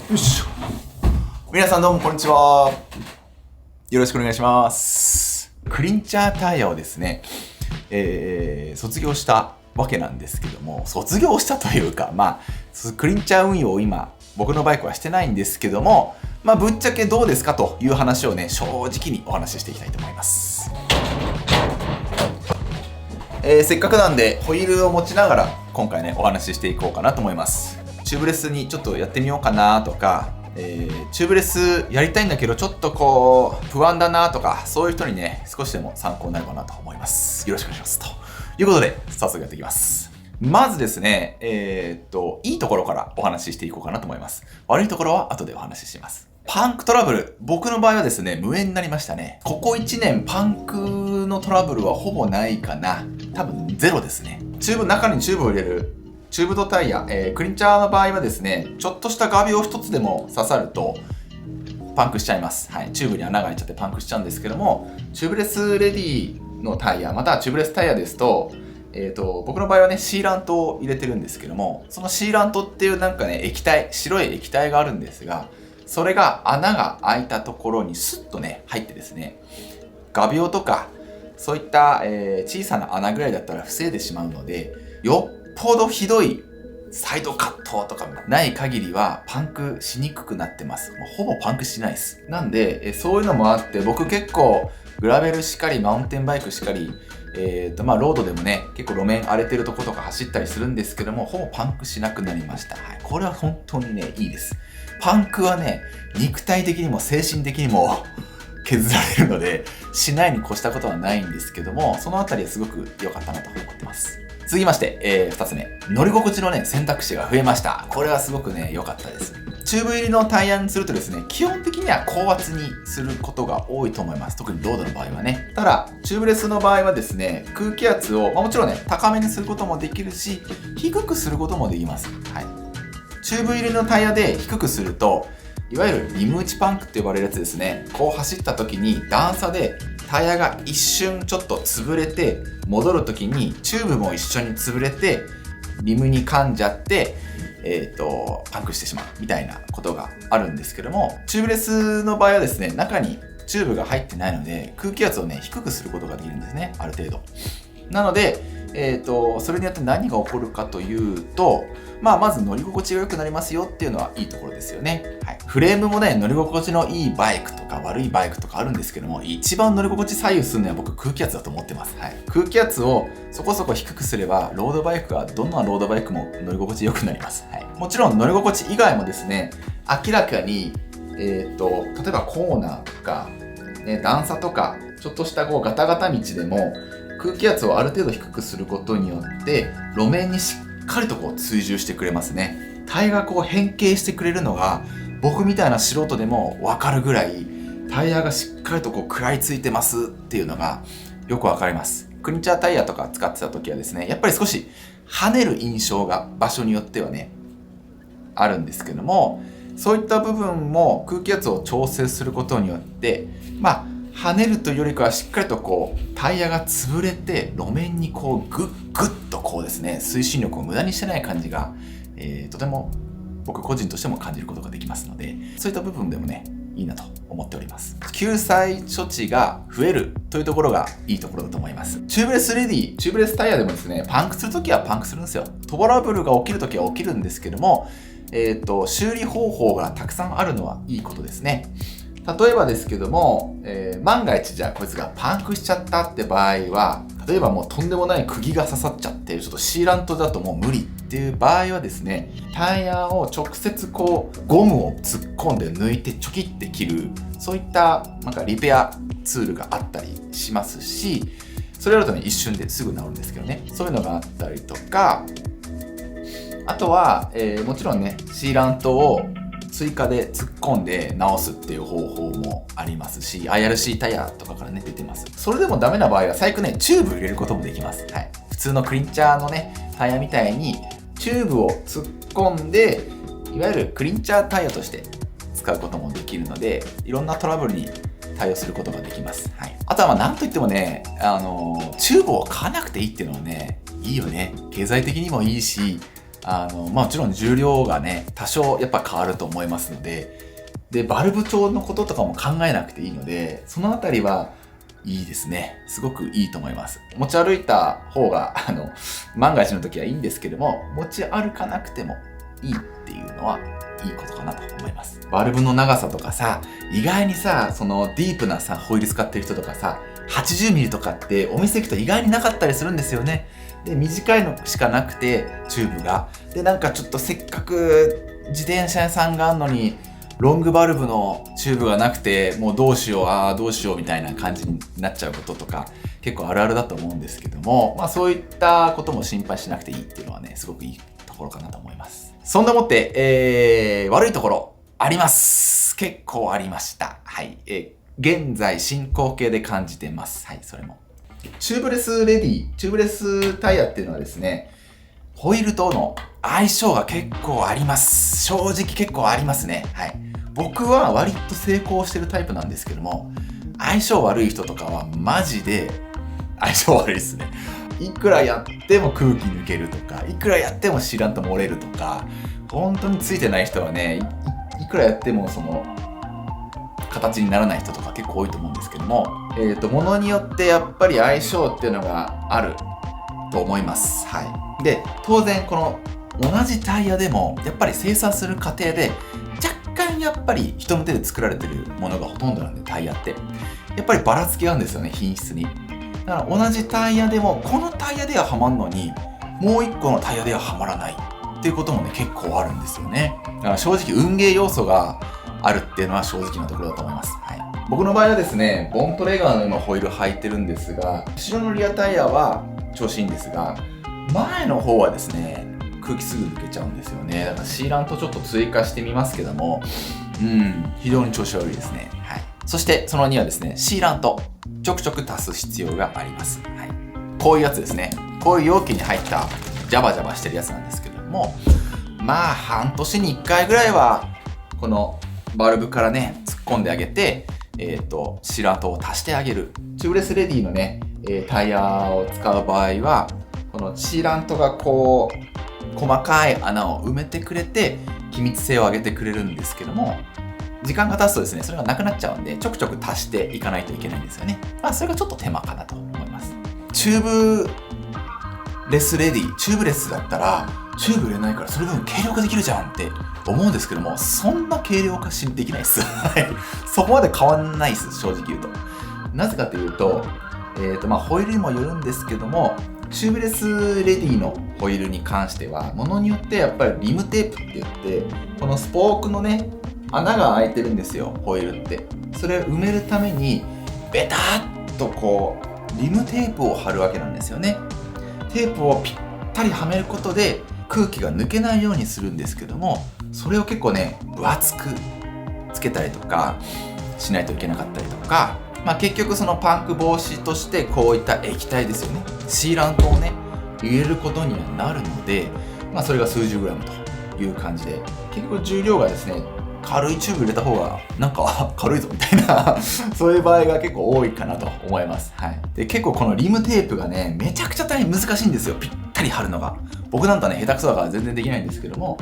よいしょ。皆さんどうもこんにちは。よろしくお願いします。クリンチャータイヤをですね、卒業したわけなんですけども、卒業したというか、クリンチャー運用を今、僕のバイクはしてないんですけども、ぶっちゃけどうですかという話をね、正直にお話ししていきたいと思います。せっかくなんで、ホイールを持ちながら、今回ね、お話ししていこうかなと思います。チューブレスにちょっとやってみようかなとか、チューブレスやりたいんだけどちょっと不安だなとか、そういう人にね少しでも参考になるかなと思います。よろしくお願いしますということで早速やっていきます。まずですねいいところからお話ししていこうかなと思います。悪いところは後でお話しします。パンクトラブル、僕の場合はですね無縁になりましたね。ここ1年パンクのトラブルはほぼないかな。多分ゼロですね。中にチューブを入れるチューブドタイヤ、クリンチャーの場合はですね、ちょっとした画鋲一つでも刺さるとパンクしちゃいます。はい、チューブに穴が開いちゃってパンクしちゃうんですけども、チューブレスレディのタイヤ、またはチューブレスタイヤですと、僕の場合はね、シーラントを入れてるんですけども、そのシーラントっていう液体、白い液体があるんですが、それが穴が開いたところにスッとね、入ってですね、画鋲とか、そういった、小さな穴ぐらいだったら防いでしまうので、よっぽどひどいサイドカットとかない限りはパンクしにくくなってます。もうほぼパンクしないです。なんで、そういうのもあって、僕結構グラベルしかり、マウンテンバイクしかり、ロードでもね、結構路面荒れてるとことか走ったりするんですけども、ほぼパンクしなくなりました。はい。これは本当にね、いいです。パンクはね、肉体的にも精神的にも削られるので、しないに越したことはないんですけども、そのあたりはすごく良かったなと思ってます。続きまして、2つ目。乗り心地のね、選択肢が増えました。これはすごくね、良かったです。チューブ入りのタイヤにするとですね、基本的には高圧にすることが多いと思います。特にロードの場合はね。ただ、チューブレスの場合はですね、空気圧を、もちろんね、高めにすることもできるし、低くすることもできます。はい。チューブ入りのタイヤで低くすると、いわゆるリム打ちパンクって呼ばれるやつですね。こう走った時に段差でタイヤが一瞬ちょっと潰れて、戻る時にチューブも一緒に潰れて、リムに噛んじゃって、パンクしてしまうみたいなことがあるんですけども、チューブレスの場合はですね、中にチューブが入ってないので、空気圧をね、低くすることができるんですね、ある程度。なので、それによって何が起こるかというと、まず乗り心地が良くなりますよっていうのはいいところですよね。はい。フレームもね、乗り心地のいいバイクとか悪いバイクとかあるんですけども、一番乗り心地左右するのは僕空気圧だと思ってます。はい。空気圧をそこそこ低くすれば、ロードバイクはどんなロードバイクも乗り心地良くなります。はい。もちろん乗り心地以外もですね、明らかに、例えばコーナーとか、ね、段差とか、ちょっとしたガタガタ道でも、空気圧をある程度低くすることによって路面にしっかりと追従してくれますね。タイヤが変形してくれるのが僕みたいな素人でも分かるぐらい、タイヤがしっかりと食らいついてますっていうのがよく分かります。クリンチャータイヤとか使ってた時はですね、やっぱり少し跳ねる印象が場所によってはねあるんですけども、そういった部分も空気圧を調整することによって跳ねるというよりかはしっかりとタイヤが潰れて路面にグッとですね、推進力を無駄にしてない感じが、とても僕個人としても感じることができますので、そういった部分でもねいいなと思っております。救済処置が増えるというところがいいところだと思います。チューブレスレディ、チューブレスタイヤでもですね、パンクするときはパンクするんですよ。トラブルが起きるときは起きるんですけども、修理方法がたくさんあるのはいいことですね。例えばですけども、万が一じゃあこいつがパンクしちゃったって場合は、例えばもうとんでもない釘が刺さっちゃって、ちょっとシーラントだともう無理っていう場合はですね、タイヤを直接ゴムを突っ込んで抜いてチョキって切る、そういったリペアツールがあったりしますし、それやるとね一瞬ですぐ治るんですけどね、そういうのがあったりとか、あとは、もちろんねシーラントを追加で突っ込んで直すっていう方法もありますし、 IRC タイヤとかからね出てます。それでもダメな場合は最悪ねチューブ入れることもできます。はい。普通のクリンチャーのねタイヤみたいにチューブを突っ込んで、いわゆるクリンチャータイヤとして使うこともできるので、いろんなトラブルに対応することができます。はい。あとはなんといってもね、チューブを買わなくていいっていうのはねいいよね。経済的にもいいし、もちろん重量がね、多少やっぱ変わると思いますので、で、バルブ調のこととかも考えなくていいので、そのあたりはいいですね。すごくいいと思います。持ち歩いた方が、万が一の時はいいんですけども、持ち歩かなくてもいいっていうのはいいことかなと思います。バルブの長さとかさ、意外にさ、そのディープなさ、ホイール使ってる人とかさ、80ミリとかってお店行くと意外になかったりするんですよね。で、短いのしかなくて、チューブが。で、なんかちょっとせっかく自転車屋さんがあるのに、ロングバルブのチューブがなくて、もうどうしようみたいな感じになっちゃうこととか、結構あるあるだと思うんですけども、そういったことも心配しなくていいっていうのはね、すごくいいところかなと思います。そんなもって、悪いところあります。結構ありました。はい。現在進行形で感じてます。はい、それも。チューブレスタイヤっていうのはですね、ホイールとの相性が結構あります。正直結構ありますね。はい。僕は割と成功してるタイプなんですけども、相性悪い人とかはマジで相性悪いですね。いくらやっても空気抜けるとか、いくらやってもシーラント漏れるとか、本当についてない人はね、いくらやってもその形にならない人とか結構多いと思うんですけども、ものによってやっぱり相性っていうのがあると思います。はい。で、当然この同じタイヤでもやっぱり生産する過程で若干やっぱり人の手で作られてるものがほとんどなんで、タイヤってやっぱりばらつきがあるんですよね、品質に。だから同じタイヤでもこのタイヤでははまんのにもう一個のタイヤでははまらないっていうこともね結構あるんですよね。だから正直運ゲー要素があるっていうのは正直なところだと思います。はい。僕の場合はですね、ボントレガーの今ホイール履いてるんですが、後ろのリアタイヤは調子いいんですが、前の方はですね、空気すぐ抜けちゃうんですよね。だからシーラントちょっと追加してみますけども、非常に調子悪いですね。はい。そしてその2はですね、シーラントちょくちょく足す必要があります。はい。こういうやつですね。こういう容器に入ったジャバジャバしてるやつなんですけども、半年に1回ぐらいはこのバルブからね突っ込んであげて、シーラントを足してあげる。チューブレスレディのね、タイヤを使う場合はこのシーラントがこう細かい穴を埋めてくれて気密性を上げてくれるんですけども、時間が経つとですねそれがなくなっちゃうんでちょくちょく足していかないといけないんですよね。それがちょっと手間かなと思います。チューブレスレディ、チューブレスだったらチューブ入れないからそれ分軽量化できるじゃんって思うんですけども、そんな軽量化できないです。そこまで変わんないです、正直言うと。なぜかというと、ホイールにもよるんですけども、チューブレスレディのホイールに関しては、ものによってやっぱりリムテープって言って、このスポークのね、穴が開いてるんですよ、ホイールって。それを埋めるために、ベタッとこう、リムテープを貼るわけなんですよね。テープをぴったりはめることで、空気が抜けないようにするんですけども、それを結構ね分厚くつけたりとかしないといけなかったりとか、結局そのパンク防止としてこういった液体ですよね、シーラントをね入れることにはなるので、それが数十グラムという感じで、結局重量がですね軽いチューブ入れた方がなんか軽いぞみたいなそういう場合が結構多いかなと思います。はい。で結構このリムテープがねめちゃくちゃ大変難しいんですよ、ぴったり貼るのが。僕なんかね下手くそだから全然できないんですけども、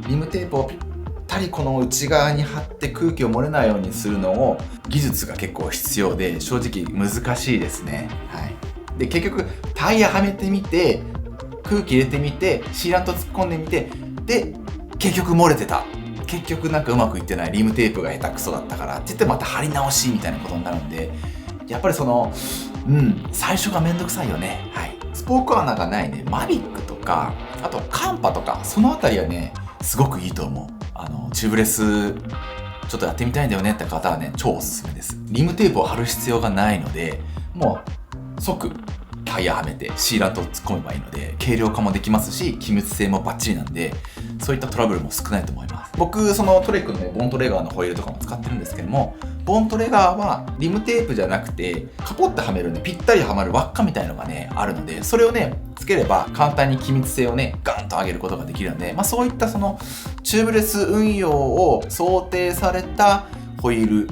リムテープをぴったりこの内側に貼って空気を漏れないようにするのを技術が結構必要で正直難しいですね。はい。で結局タイヤはめてみて空気入れてみてシーラント突っ込んでみて、で結局漏れてた、結局なんかうまくいってない、リムテープが下手くそだったからって言ってまた貼り直しみたいなことになるんで、やっぱりその最初がめんどくさいよね。はい。スポーク穴がないねマビックとか、あとカンパとかそのあたりはねすごくいいと思う。チューブレスちょっとやってみたいんだよねって方はね超おすすめです。リムテープを貼る必要がないので、もう即タイヤはめてシーラントを突っ込めばいいので軽量化もできますし、気密性もバッチリなんで、そういったトラブルも少ないと思います。僕そのトレックのねボントレガーのホイールとかも使ってるんですけども、ボントレガーはリムテープじゃなくてカポッてはめるねぴったりはまる輪っかみたいのがねあるので、それをねつければ簡単に気密性をねガンと上げることができるので、そういったそのチューブレス運用を想定されたホイール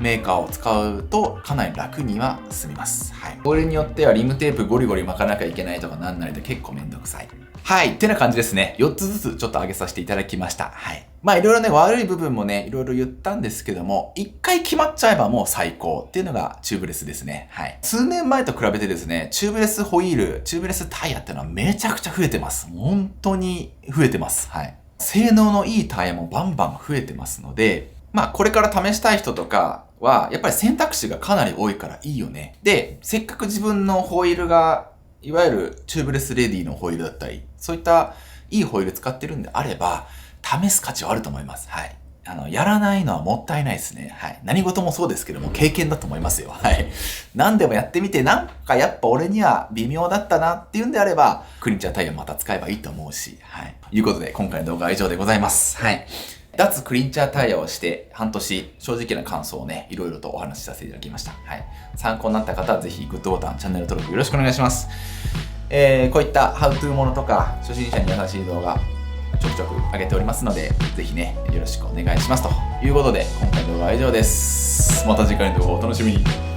メーカーを使うとかなり楽には進みます。はい。これによってはリムテープゴリゴリ巻かなきゃいけないとかなんなりで結構めんどくさい。はい。ってな感じですね。4つずつちょっと上げさせていただきました。はい。まあいろいろね、悪い部分もね、いろいろ言ったんですけども、一回決まっちゃえばもう最高っていうのがチューブレスですね。はい。数年前と比べてですね、チューブレスホイール、チューブレスタイヤっていうのはめちゃくちゃ増えてます。本当に増えてます。はい。性能のいいタイヤもバンバン増えてますので、まあこれから試したい人とかは、やっぱり選択肢がかなり多いからいいよね。で、せっかく自分のホイールがいわゆるチューブレスレディのホイールだったり、そういったいいホイール使ってるんであれば、試す価値はあると思います。はい。やらないのはもったいないですね。はい。何事もそうですけども、経験だと思いますよ。はい。何でもやってみて、なんかやっぱ俺には微妙だったなっていうんであれば、クリンチャータイヤまた使えばいいと思うし、はい。ということで、今回の動画は以上でございます。はい。脱クリンチャータイヤをして半年、正直な感想をね、いろいろとお話しさせていただきました。はい。参考になった方はぜひグッドボタン、チャンネル登録よろしくお願いします。こういったハウトゥーものとか、初心者に優しい動画、ちょくちょく上げておりますので、ぜひね、よろしくお願いします。ということで、今回の動画は以上です。また次回の動画をお楽しみに。